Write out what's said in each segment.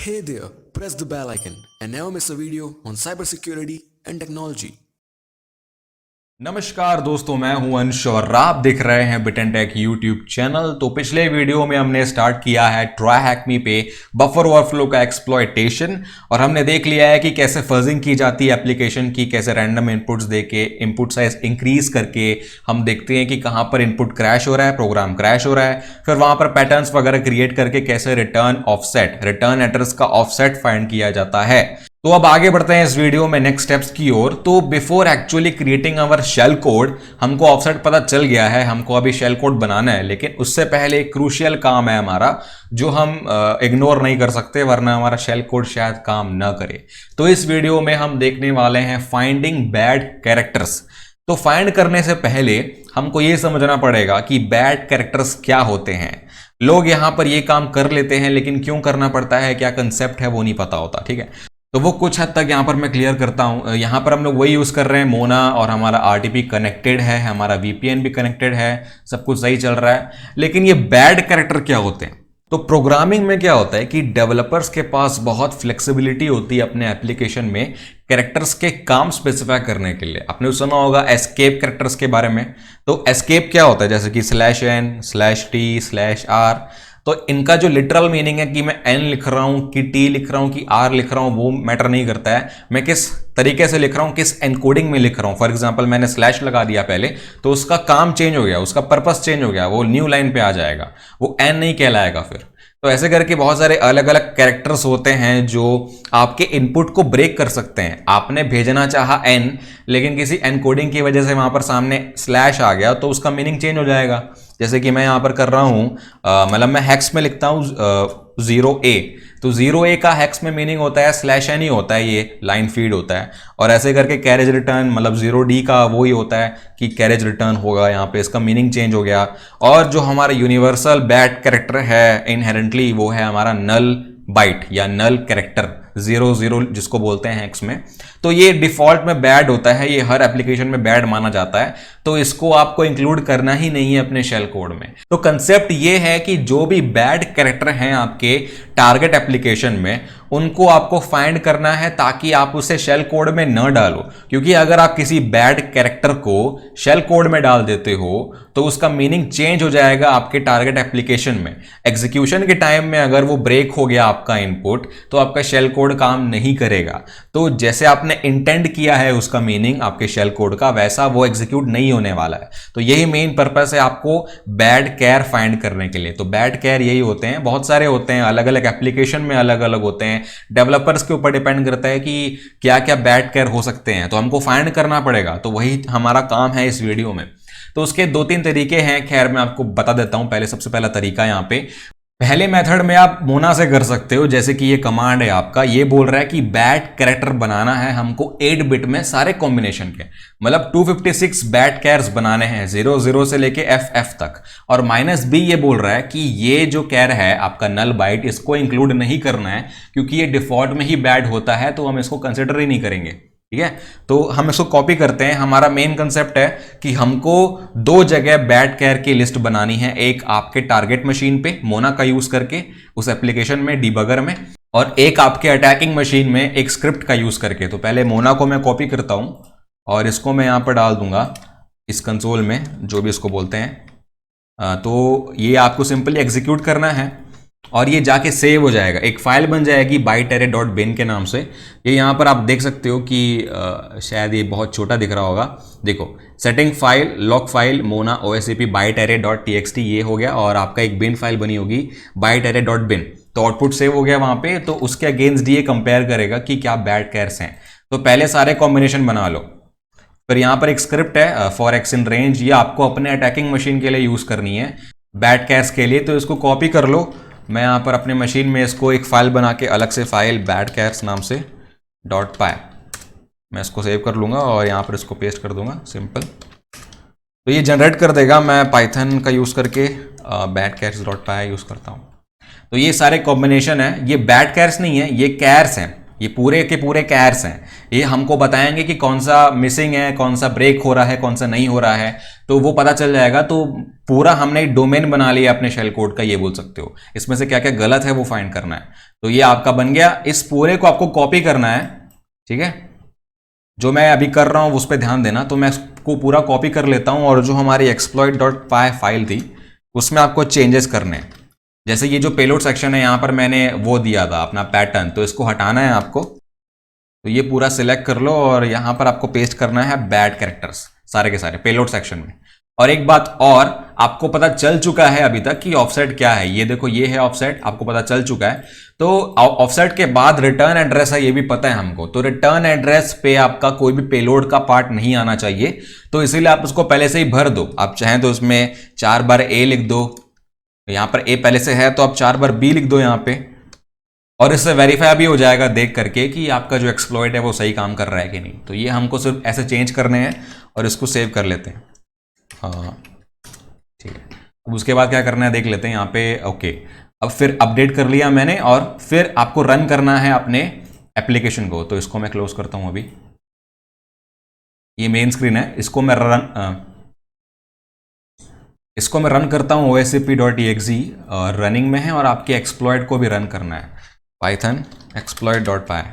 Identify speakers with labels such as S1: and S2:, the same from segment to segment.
S1: Hey there, press the bell icon and never miss a video on cybersecurity and technology.
S2: नमस्कार दोस्तों, मैं हूं अंश और आप देख रहे हैं bit and take YouTube channel. तो पिछले वीडियो में हमने स्टार्ट किया है ट्रायहैकमी पे बफर ओवरफ्लो का एक्सप्लॉयटेशन और हमने देख लिया है कि कैसे फजिंग की जाती है एप्लीकेशन की, कैसे रैंडम इनपुट्स देके इनपुट साइज इंक्रीज करके हम देखते हैं कि कहां पर इनपुट क्रैश हो रहा है, प्रोग्राम क्रैश हो रहा है, फिर वहां पर पैटर्न्स वगैरह क्रिएट करके कैसे रिटर्न एड्रेस का ऑफसेट फाइंड किया जाता है। तो अब आगे बढ़ते हैं इस वीडियो में नेक्स्ट स्टेप्स की ओर। तो बिफोर एक्चुअली क्रिएटिंग अवर शेल कोड, हमको ऑफसेट पता चल गया है, हमको अभी शेल कोड बनाना है, लेकिन उससे पहले एक क्रूशियल काम है हमारा जो हम इग्नोर नहीं कर सकते, वरना हमारा शेल कोड शायद काम ना करे। तो इस वीडियो में हम देखने वाले हैं फाइंडिंग बैड कैरेक्टर्स। तो फाइंड करने से पहले हमको यह समझना पड़ेगा कि बैड कैरेक्टर्स क्या होते हैं। लोग यहां पर यह काम कर लेते हैं, लेकिन क्यों करना पड़ता है, क्या कंसेप्ट है, वो नहीं पता होता। ठीक है, तो वो कुछ हद तक यहां पर मैं क्लियर करता हूं। यहां पर हम लोग वही यूज कर रहे हैं मोना, और हमारा आरटीपी कनेक्टेड है, हमारा वीपीएन भी कनेक्टेड है, सब कुछ सही चल रहा है। लेकिन ये बैड कैरेक्टर क्या होते हैं? तो प्रोग्रामिंग में क्या होता है कि डेवलपर्स के पास बहुत फ्लेक्सिबिलिटी होती है अपने एप्लीकेशन में कैरेक्टर्स के काम स्पेसिफाई करने के लिए। आपने सुना होगा एस्केप कैरेक्टर्स के बारे में। तो एस्केप क्या होता है? जैसे कि /n/t/r। तो इनका जो लिटरल मीनिंग है कि मैं n लिख रहा हूं कि t लिख रहा हूं कि r लिख रहा हूं, वो मैटर नहीं करता है। मैं किस तरीके से लिख रहा हूं, किस एनकोडिंग में लिख रहा हूं। फॉर एग्जांपल मैंने स्लैश लगा दिया पहले, तो उसका काम चेंज हो गया, उसका पर्पस चेंज हो गया, वो न्यू लाइन पे आ जाएगा, वो n नहीं कहलाएगा फिर। तो ऐसे करके बहुत सारे अलग अलग कैरेक्टर्स होते हैं जो आपके इनपुट को ब्रेक कर सकते हैं। आपने भेजना चाहा n, लेकिन किसी एनकोडिंग की वजह से वहां पर सामने स्लैश आ गया, तो उसका मीनिंग चेंज हो जाएगा। जैसे कि मैं यहां पर कर रहा हूं, मतलब मैं हेक्स में लिखता हूं 0a, तो 0a का हेक्स में मीनिंग होता है /n ही होता है, ये लाइन फीड होता है। और ऐसे करके कैरेज रिटर्न, मतलब 0d का वो ही होता है कि कैरेज रिटर्न होगा, यहाँ पे इसका मीनिंग चेंज हो गया। और जो हमारा यूनिवर्सल बैड कैरेक्टर है इनहेरेंटली, वो है हमारा नल बाइट या नल कैरेक्टर 00 जिसको बोलते हैं हेक्स में। तो ये डिफॉल्ट में बैड होता है, ये हर एप्लीकेशन में बैड माना जाता है, तो इसको आपको इंक्लूड करना ही नहीं है अपने शेल कोड में। तो कंसेप्ट ये है कि जो भी बैड कैरेक्टर हैं आपके टारगेट एप्लीकेशन में, उनको आपको फाइंड करना है ताकि आप उसे शेल कोड में न डालो। क्योंकि अगर आप किसी बैड कैरेक्टर को शेल कोड में डाल देते हो तो उसका मीनिंग चेंज हो जाएगा आपके टारगेट एप्लीकेशन में। एग्जीक्यूशन के टाइम में अगर वो ब्रेक हो गया आपका इनपुट, तो आपका शेल कोड काम नहीं करेगा। तो जैसे आपने इंटेंड किया है उसका मीनिंग आपके शेल कोड का, वैसा वो एग्जीक्यूट नहीं होने वाला है। तो यही मेन पर्पस है आपको बैड कैर फाइंड करने के लिए। तो बैड कैर यही होते हैं, बहुत सारे होते हैं, अलग अलग एप्लीकेशन में अलग अलग होते हैं। डेवलपर्स के ऊपर डिपेंड करता है कि क्या क्या बैड कैर हो सकते हैं, तो हमको फाइंड करना पड़ेगा। तो वही हमारा काम है इस वीडियो में। तो उसके 2-3 तरीके हैं, खैर मैं आपको बता देता हूं। पहले सबसे पहला तरीका यहाँ पे, पहले मेथड में आप मोना से कर सकते हो। जैसे कि ये कमांड है आपका, ये बोल रहा है कि बैड कैरेक्टर बनाना है हमको 8 बिट में सारे कॉम्बिनेशन के, मतलब 256 बैड कैर्स बनाने हैं 00 से लेके FF तक। और -b ये बोल रहा है कि ये जो कैर है आपका नल बाइट, इसको इंक्लूड नहीं करना है क्योंकि ये डिफॉल्ट में ही बैड होता है, तो हम इसको कंसिडर ही नहीं करेंगे। ठीक है, तो हम इसको कॉपी करते हैं। हमारा मेन कंसेप्ट है कि हमको 2 जगह बैड कैर की लिस्ट बनानी है, एक आपके टारगेट मशीन पे मोना का यूज करके उस एप्लीकेशन में डीबगर में, और एक आपके अटैकिंग मशीन में एक स्क्रिप्ट का यूज करके। तो पहले मोना को मैं कॉपी करता हूं और इसको मैं यहां पर डाल दूंगा इस कंसोल में, जो भी इसको बोलते हैं। तो ये आपको सिंपली एग्जीक्यूट करना है और ये जाके सेव हो जाएगा, एक फाइल बन जाएगी bytearray.bin के नाम से। ये यहाँ पर आप देख सकते हो कि शायद ये बहुत छोटा दिख रहा होगा। देखो, setting file, lock file, Mona osap bytearray.txt, ये हो गया। और आपका एक बिन फाइल बनी होगी bytearray.bin, तो आउटपुट सेव हो गया वहां पे। तो उसके अगेंस्ट ये कंपेयर करेगा कि क्या बैड कैर्स हैं। तो पहले सारे कॉम्बिनेशन बना लो। फिर यहाँ पर एक स्क्रिप्ट है फॉर एक्स इन रेंज, ये आपको अपने अटैकिंग मशीन के लिए यूज करनी है बैड कैर्स के लिए। तो इसको कॉपी कर लो। मैं यहाँ पर अपने मशीन में इसको एक फाइल बना के, अलग से फाइल बैड कैर्स नाम से .py, मैं इसको सेव कर लूँगा और यहाँ पर इसको पेस्ट कर दूंगा, सिंपल। तो ये जनरेट कर देगा। मैं पाइथन का यूज़ करके badcars.py यूज़ करता हूँ। तो ये सारे कॉम्बिनेशन है, ये बैड कैर्स नहीं है, ये कैर्स हैं। ये पूरे के पूरे कैर्स हैं, ये हमको बताएंगे कि कौन सा मिसिंग है, कौन सा ब्रेक हो रहा है, कौन सा नहीं हो रहा है, तो वो पता चल जाएगा। तो पूरा हमने एक डोमेन बना लिया अपने शेल कोड का, ये बोल सकते हो। इसमें से क्या क्या गलत है वो फाइंड करना है। तो ये आपका बन गया। इस पूरे को आपको कॉपी करना है, ठीक है। जो मैं अभी कर रहा हूं उस पर ध्यान देना। तो मैं इसको पूरा कॉपी कर लेता हूं और जो हमारी exploit.py फाइल थी उसमें आपको चेंजेस करने हैं। जैसे ये जो पेलोड सेक्शन है यहां पर मैंने वो दिया था अपना पैटर्न, तो इसको हटाना है आपको। तो ये पूरा सिलेक्ट कर लो और यहां पर आपको पेस्ट करना है बैड कैरेक्टर्स सारे के सारे पेलोड सेक्शन में। और एक बात और, आपको पता चल चुका है अभी तक कि ऑफसेट क्या है। ये देखो, ये है ऑफसेट, आपको पता चल चुका है। तो ऑफसेट के बाद रिटर्न एड्रेस है, ये भी पता है हमको। तो रिटर्न एड्रेस पे आपका कोई भी पेलोड का पार्ट नहीं आना चाहिए, तो इसीलिए आप उसको पहले से ही भर दो। आप चाहें तो उसमें 4 बार ए लिख दो, यहां पर ए पहले से है तो आप 4 बार बी लिख दो यहां पे, और इससे वेरीफाई भी हो जाएगा देख करके कि आपका जो एक्सप्लॉइट है वो सही काम कर रहा है कि नहीं। तो ये हमको सिर्फ ऐसे चेंज करने हैं और इसको सेव कर लेते हैं। हाँ ठीक है। अब उसके बाद क्या करना है देख लेते हैं यहाँ पे। ओके, अब फिर अपडेट कर लिया मैंने और फिर आपको रन करना है अपने एप्लीकेशन को। तो इसको मैं क्लोज करता हूं। अभी ये मेन स्क्रीन है, इसको मैं रन करता हूं oscp.exe, रनिंग में है और आपके एक्सप्लॉइट को भी रन करना है, python exploit.py।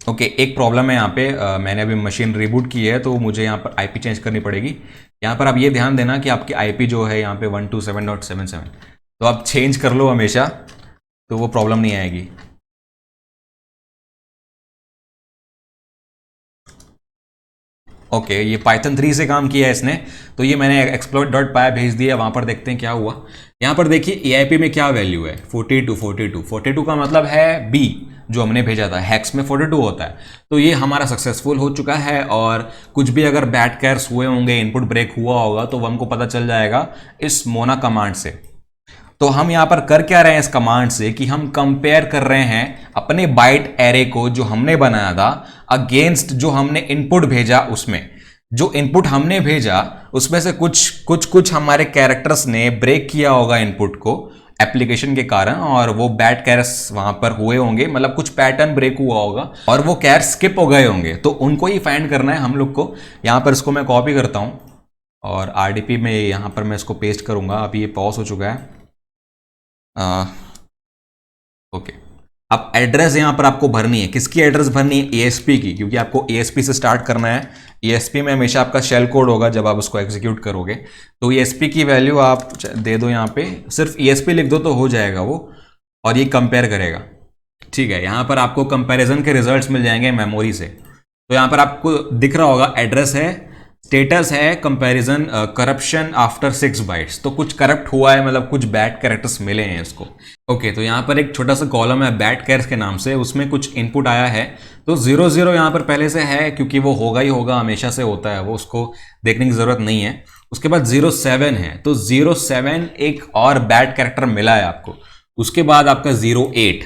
S2: ओके, एक प्रॉब्लम है यहाँ पे। मैंने अभी मशीन रिबूट की है तो मुझे यहाँ पर आईपी चेंज करनी पड़ेगी। यहाँ पर आप ये ध्यान देना कि आपकी आईपी जो है यहाँ पे 127.77, तो आप चेंज कर लो हमेशा, तो वो प्रॉब्लम नहीं आएगी। ओके, ये Python 3 से काम किया है इसने, तो ये मैंने exploit.py भेज दिया। वहां पर देखते हैं क्या हुआ। यहाँ पर देखिए EIP में क्या वैल्यू है, 42 का मतलब है B जो हमने भेजा था, हेक्स में 42 होता है। तो ये हमारा सक्सेसफुल हो चुका है। और कुछ भी अगर बैड कैर्स हुए होंगे, इनपुट ब्रेक हुआ होगा, तो हमको पता चल जाएगा इस मोना कमांड से। तो हम यहां पर कर क्या रहे हैं इस कमांड से कि हम कंपेयर कर रहे हैं अपने बाइट एरे को जो हमने बनाया था अगेंस्ट जो हमने इनपुट भेजा। उसमें जो इनपुट हमने भेजा उसमें से कुछ हमारे कैरेक्टर्स ने ब्रेक किया होगा इनपुट को एप्लीकेशन के कारण, और वो बैड कैरेक्टर्स वहां पर हुए होंगे, मतलब कुछ पैटर्न ब्रेक हुआ होगा और वो कैर स्किप हो गए होंगे। तो उनको ही फाइंड करना है हम लोग को। यहां पर इसको मैं कॉपी करता हूं और आरडीपी में यहां पर मैं इसको पेस्ट करूंगा। अभी ये पॉज हो चुका है। ओके, अब एड्रेस यहां पर आपको भरनी है। किसकी एड्रेस भरनी है? ESP की, क्योंकि आपको ESP से स्टार्ट करना है। ESP में हमेशा आपका शेल कोड होगा जब आप उसको एग्जीक्यूट करोगे। तो ESP की वैल्यू आप दे दो, यहाँ पे सिर्फ ESP लिख दो तो हो जाएगा वो, और ये कंपेयर करेगा। ठीक है, यहां पर आपको कंपैरिजन के रिजल्ट्स मिल जाएंगे मेमोरी से। तो यहां पर आपको दिख रहा होगा एड्रेस है, स्टेटस है कंपैरिजन करप्शन आफ्टर 6 बाइट्स। तो कुछ करप्ट हुआ है, मतलब कुछ बैड कैरेक्टर्स मिले हैं इसको। ओके, तो यहाँ पर एक छोटा सा कॉलम है बैड कैरेक्टर्स के नाम से, उसमें कुछ इनपुट आया है। तो 00 यहाँ पर पहले से है, क्योंकि वो होगा ही होगा, हमेशा से होता है वो, उसको देखने की जरूरत नहीं है। उसके बाद 07 है, तो 07 एक और बैड कैरेक्टर मिला है आपको। उसके बाद आपका 08,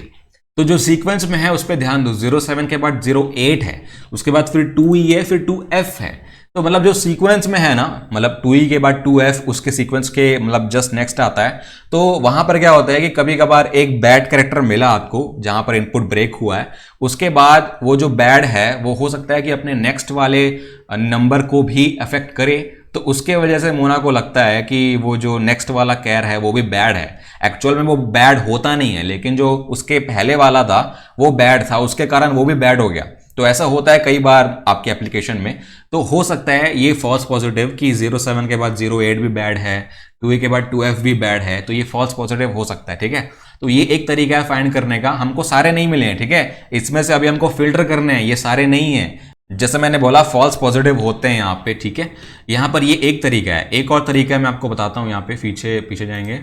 S2: तो जो सीक्वेंस में है उस पर ध्यान दो। 07 के बाद 08 है, उसके बाद फिर 2E है, फिर 2F है। तो मतलब जो सीक्वेंस में है ना, मतलब 2E के बाद 2F उसके सीक्वेंस के मतलब जस्ट नेक्स्ट आता है। तो वहां पर क्या होता है कि कभी कभार एक बैड कैरेक्टर मिला आपको जहां पर इनपुट ब्रेक हुआ है, उसके बाद वो जो बैड है वो हो सकता है कि अपने नेक्स्ट वाले नंबर को भी अफेक्ट करे। तो उसके वजह से मोना को लगता है कि वो जो नेक्स्ट वाला कैर है वो भी बैड है। एक्चुअल में वो बैड होता नहीं है, लेकिन जो उसके पहले वाला था वो बैड था, उसके कारण वो भी बैड हो गया। तो ऐसा होता है कई बार आपके एप्लीकेशन में। तो हो सकता है ये फॉल्स पॉजिटिव कि 07 के बाद 08 भी बैड है, 2E के बाद 2F भी बैड है, तो ये फॉल्स पॉजिटिव हो सकता है। ठीक है, तो ये एक तरीका है फाइंड करने का। हमको सारे नहीं मिले हैं, ठीक है, इसमें से अभी हमको फिल्टर करने हैं, ये सारे नहीं है। जैसे मैंने बोला फॉल्स पॉजिटिव होते हैं यहाँ पे, ठीक है। यहाँ पर ये एक तरीका है। एक और तरीका मैं आपको बताता हूँ। यहाँ पे पीछे जाएंगे,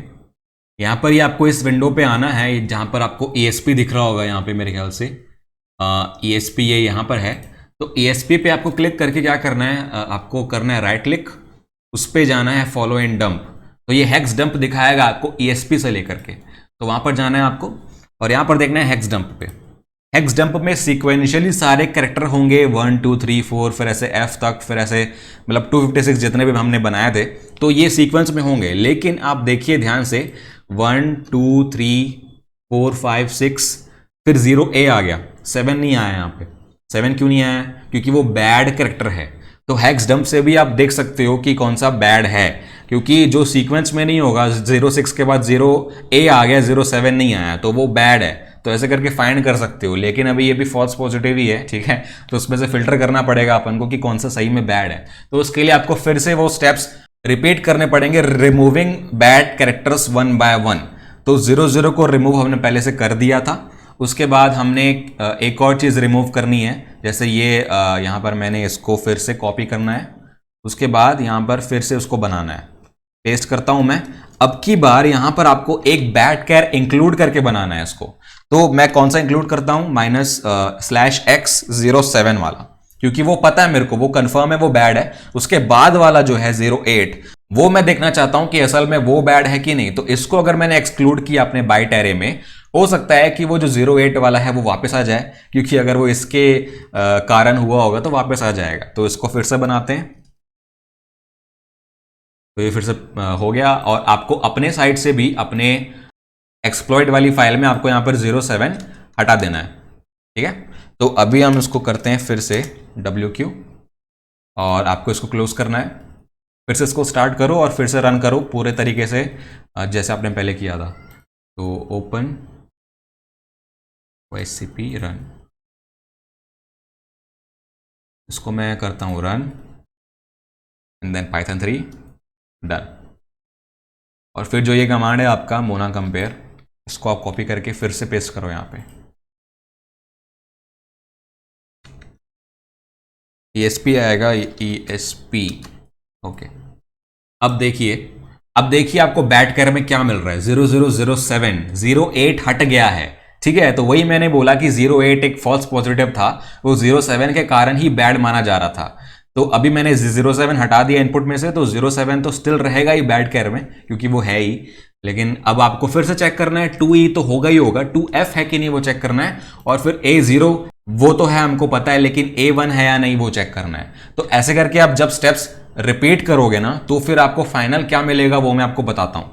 S2: यहाँ पर ये आपको इस विंडो पे आना है जहाँ पर आपको ESP दिख रहा होगा यहाँ पे, मेरे ख्याल से ESP ये यहाँ पर है। तो ESP पे आपको क्लिक करके क्या करना है, आपको करना है राइट क्लिक, उस पर जाना है फॉलो एंड डंप। तो ये हेक्स डंप दिखाएगा आपको ESP से लेकर के, तो वहां पर जाना है आपको और यहाँ पर देखना है हेक्स डंप पे। हेक्स डंप में सीक्वेंशियली सारे कैरेक्टर होंगे 1 2 3 4, फिर ऐसे F तक, फिर ऐसे मतलब 256 जितने भी हमने बनाए थे, तो ये सीक्वेंस में होंगे। लेकिन आप देखिए ध्यान से 1 2 3 4 5 6 फिर 0A आ गया, 7 नहीं आया यहाँ पे। 7 क्यों नहीं आया? क्योंकि वो बैड कैरेक्टर है। तो हेक्स डंप से भी आप देख सकते हो कि कौन सा बैड है, क्योंकि जो सीक्वेंस में नहीं होगा, 06 के बाद 0A आ गया, 07 नहीं आया, तो वो बैड है। तो ऐसे करके फाइंड कर सकते हो, लेकिन अभी ये भी फॉल्स पॉजिटिव ही है, ठीक है। तो उसमें से फिल्टर करना पड़ेगा अपन को कि कौन सा सही में बैड है। तो उसके लिए आपको फिर से वो स्टेप्स रिपीट करने पड़ेंगे, रिमूविंग बैड कैरेक्टर्स 1 by 1। तो 00 को रिमूव हमने पहले से कर दिया था। उसके बाद हमने एक और चीज़ रिमूव करनी है, जैसे ये यहाँ पर मैंने इसको फिर से कॉपी करना है, उसके बाद यहाँ पर फिर से उसको बनाना है। पेस्ट करता हूँ मैं। अब की बार यहाँ पर आपको एक बैड कैर इंक्लूड करके बनाना है इसको। तो मैं कौन सा इंक्लूड करता हूँ? -/x07 वाला, क्योंकि वो पता है मेरे को, वो कंफर्म है वो बैड है। उसके बाद वाला जो है 08, वो मैं देखना चाहता हूं कि असल में वो बैड है कि नहीं। तो इसको अगर मैंने एक्सक्लूड किया अपने बाइट एरे में, हो सकता है कि वो जो 08 वाला है वो वापस आ जाए, क्योंकि अगर वो इसके कारण हुआ होगा तो वापस आ जाएगा। तो इसको फिर से बनाते हैं। तो ये फिर से हो गया। और आपको अपने साइड से भी अपने एक्सप्लॉइट वाली फाइल में आपको यहां पर 07 हटा देना है, ठीक है। तो अभी हम इसको करते हैं फिर से WQ, और आपको इसको क्लोज करना है। फिर से इसको स्टार्ट करो और फिर से रन करो पूरे तरीके से जैसे आपने पहले किया था। तो ओपन OSCP रन, इसको मैं करता हूं run, and then Python 3 done. और फिर जो ये कमांड है आपका मोना कंपेयर, इसको आप कॉपी करके फिर से पेस्ट करो यहाँ पे। ESP आएगा, ESP, ओके। अब देखिए आपको बैड कैर में क्या मिल रहा है, 0007, 08 हट गया है, ठीक है। तो वही मैंने बोला कि 08 एक फॉल्स पॉजिटिव था, वो 07 के कारण ही बैड माना जा रहा था। तो अभी मैंने 07 हटा दिया इनपुट में से, तो 07 तो स्टिल रहेगा ही बैड कैर में, क्योंकि वो है ही। लेकिन अब आपको फिर से चेक करना है, 2E तो होगा ही होगा, 2F है कि नहीं वो चेक करना है, और फिर A0 वो तो है हमको पता है, लेकिन A1 है या नहीं वो चेक करना है। तो ऐसे करके आप जब स्टेप्स रिपीट करोगे ना, तो फिर आपको फाइनल क्या मिलेगा वो मैं आपको बताता हूं।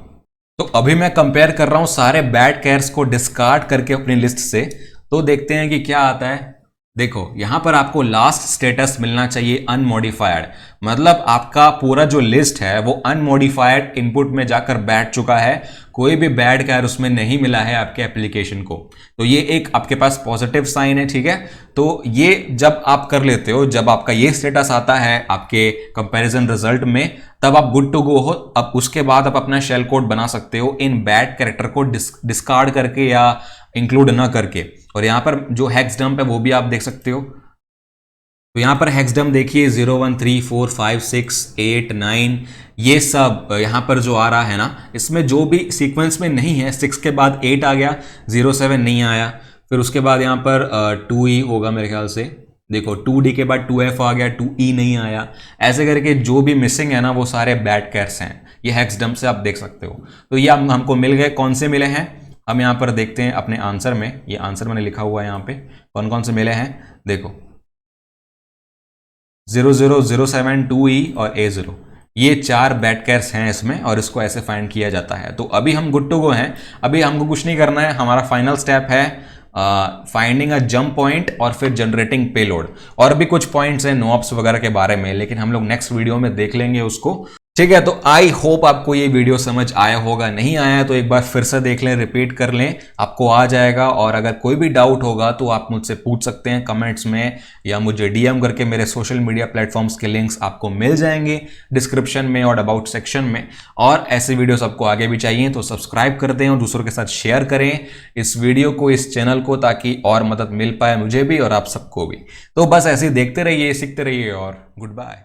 S2: तो अभी मैं कंपेयर कर रहा हूं सारे बैड कैर्स को डिस्कार्ड करके अपनी लिस्ट से, तो देखते हैं कि क्या आता है। देखो यहां पर आपको लास्ट स्टेटस मिलना चाहिए अनमॉडिफाइड, मतलब आपका पूरा जो लिस्ट है वो अनमॉडिफाइड इनपुट में जाकर बैठ चुका है, कोई भी बैड कैर उसमें नहीं मिला है आपके एप्लीकेशन को। तो ये एक आपके पास पॉजिटिव साइन है, ठीक है। तो ये जब आप कर लेते हो, जब आपका ये स्टेटस आता है आपके कंपैरिजन रिजल्ट में, तब आप गुड टू गो हो। अब उसके बाद आप अपना शेल कोड बना सकते हो इन बैड कैरेक्टर को डिस्कार्ड करके या इंक्लूड ना करके। और यहां पर जो हेक्स डंप है वो भी आप देख सकते हो। तो यहां पर हेक्स डंप देखिए 0 1 3 4 5 6 8 9, ये सब यहां पर जो आ रहा है ना, इसमें जो भी सीक्वेंस में नहीं है, 6 के बाद 8 आ गया, 07 नहीं आया, फिर उसके बाद यहां पर 2E होगा मेरे ख्याल से। देखो 2D के बाद 2F आ गया, 2E नहीं आया। ऐसे करके जो भी मिसिंग है ना वो सारे बैड कैर्स हैं, ये हेक्स डंप से आप देख सकते हो। तो ये हमको मिल गए। कौन से मिले हैं हम यहाँ पर देखते हैं अपने आंसर में। ये आंसर मैंने लिखा हुआ है यहाँ पे, कौन कौन से मिले हैं देखो, 00 07 2E और A0, ये 4 बैड कैर्स हैं इसमें, और इसको ऐसे फाइंड किया जाता है। तो अभी हम गुड टू गो हैं, अभी हमको कुछ नहीं करना है। हमारा फाइनल स्टेप है फाइंडिंग अ जंप पॉइंट और फिर जनरेटिंग पेलोड। और भी कुछ पॉइंट्स हैं नोप्स वगैरह के बारे में, लेकिन हम लोग नेक्स्ट वीडियो में देख लेंगे उसको, ठीक है। तो आई होप आपको ये वीडियो समझ आया होगा, नहीं आया तो एक बार फिर से देख लें, रिपीट कर लें, आपको आ जाएगा। और अगर कोई भी डाउट होगा तो आप मुझसे पूछ सकते हैं कमेंट्स में, या मुझे DM करके। मेरे सोशल मीडिया प्लेटफॉर्म्स के लिंक्स आपको मिल जाएंगे डिस्क्रिप्शन में और अबाउट सेक्शन में। और ऐसे वीडियोस आपको आगे भी चाहिए तो सब्सक्राइब कर दें और दूसरों के साथ शेयर करें इस वीडियो को, इस चैनल को, ताकि और मदद मिल पाए मुझे भी और आप सबको भी। तो बस ऐसे ही देखते रहिए, सीखते रहिए, और गुड बाय।